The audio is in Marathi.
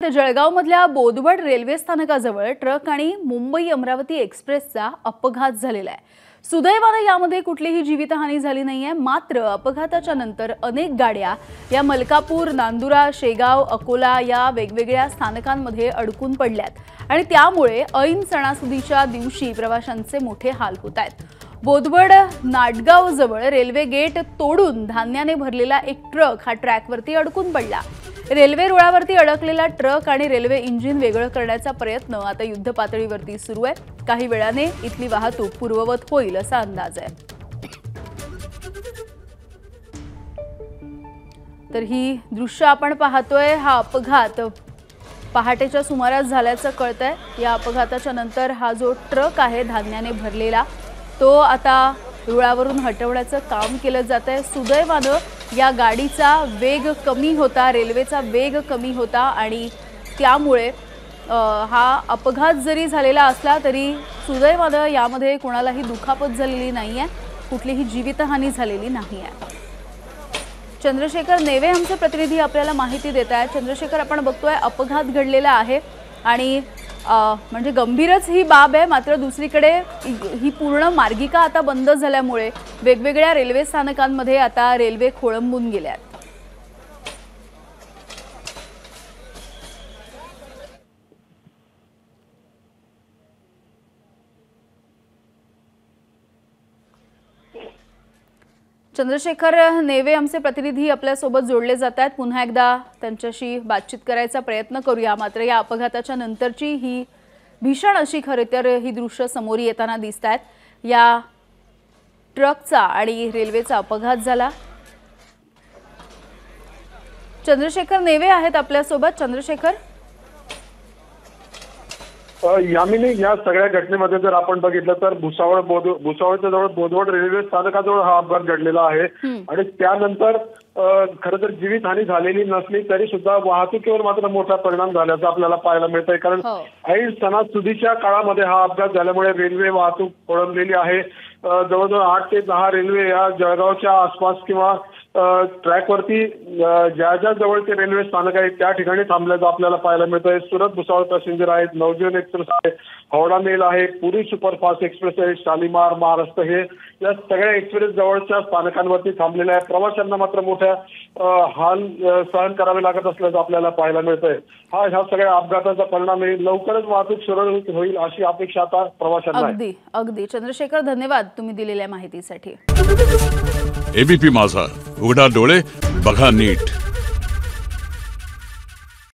जळगावमधल्या बोदवड रेल्वे स्थानकाजवळ ट्रक आणि मुंबई अमरावती एक्सप्रेसचा अपघात झालेला आहे। सुदैवाने यामध्ये कुठलीही जीवितहानी झाली नाहीये। मात्र अपघाताच्या नंतर अनेक गाड्या या मलकापूर, नांदुरा, शेगाव, अकोला या वेगवेगळ्या स्थानकांमध्ये अडकून पडल्यात आणि त्यामुळे ऐन सणासुदीच्या दिवशी प्रवाशांचे मोठे हाल होत आहेत। बोदवड नाटगाव जवळ रेल्वे गेट तोडून धान्याने भरलेला एक ट्रक हा ट्रॅकवरती अडकून पडला। रेल्वे रुळावरती अडकलेला ट्रक आणि रेल्वे इंजिन वेगळं करण्याचा प्रयत्न आता युद्ध पातळीवरती सुरू आहे। काही वेळाने इथली वाहतूक पूर्ववत होईल असा अंदाज आहे। तर ही दृश्य आपण पाहतोय। हा अपघात पहाटेच्या सुमारास झाल्याचं कळतंय। या अपघाताच्या नंतर हा जो ट्रक आहे धान्याने भरलेला तो आता रुळावरून हटवण्याचं काम केलं जातंय। सुदैवाने या गाडीचा वेग कमी होता, रेल्वेचा वेग कमी होता आणि त्यामुळे हा अपघात जरी झालेला असला तरी सुदैवाने यामध्ये कोणालाही दुखापत झालेली नाहीये, कुठलीही जीवितहानी झालेली नाहीये। चंद्रशेखर नेवे आमचे प्रतिनिधी आपल्याला माहिती देत आहेत। चंद्रशेखर, आपण बघतोय अपघात घडलेला आहे आणि म्हणजे गंभीरच ही बाब आहे। मात्र दुसरीकडे ही पूर्ण मार्गिका आता बंद झाल्यामुळे वेगवेगळ्या रेल्वे स्थानकांमध्ये आता रेल्वे खोळंबून गेल्या आहेत। चंद्रशेखर नेवे आमचे प्रतिनिधी आपल्या सोबत जोडले जात आहेत। पुन्हा एकदा त्यांच्याशी बातचीत करायचा प्रयत्न करूया। मात्र या अपघाताच्या नंतरची ही भीषण अशी खरे तर ही दृश्य समोर येताना दिसतात। या ट्रकचा आणि रेल्वेचा अपघात झाला। चंद्रशेखर नेवे आहेत आपल्या सोबत। चंद्रशेखर, यामिनी, या सगळ्या घटनेमध्ये जर आपण बघितलं तर भुसावळच्या जवळ बोदवड रेल्वे स्थानकाजवळ हा अपघात घडलेला आहे आणि त्यानंतर खरं तर जीवितहानी झालेली नसली तरी सुद्धा वाहतुकीवर मात्र मोठा परिणाम झाल्याचा आपल्याला पाहायला मिळतंय। कारण ऐन सणासुदीच्या काळामध्ये हा अपघात झाल्यामुळे रेल्वे वाहतूक खोळंबलेली आहे। जवळजवळ 8 ते 10 रेल्वे या जळगावच्या आसपास किंवा ट्रॅकवरती ज्या जवळचे रेल्वे स्थानक आहेत त्या ठिकाणी थांबल्याचं आपल्याला पाहायला मिळतंय। सुरत भुसावळ पॅसेंजर आहेत, नवजीवन एक्सप्रेस आहे, हावडा मेल आहे, पुरी सुपरफास्ट एक्सप्रेस आहे, शालीमार, महाराष्ट्र, हे या सगळ्या एक्सप्रेस जवळच्या स्थानकांवरती थांबलेल्या आहेत। प्रवाशांना मात्र मोठ्या हाल सहन करावे लागत असल्याचं आपल्याला पाहायला मिळतंय। ह्या सगळ्या अपघाताचा परिणाम आहे। लवकरच वाहतूक सुरळीत होईल अशी अपेक्षा आता प्रवाशांना आहे। अगदी चंद्रशेखर, धन्यवाद तुम्ही दिलेल्या माहितीसाठी। एबीपी माझा, उघडा डोळे बघा नीट।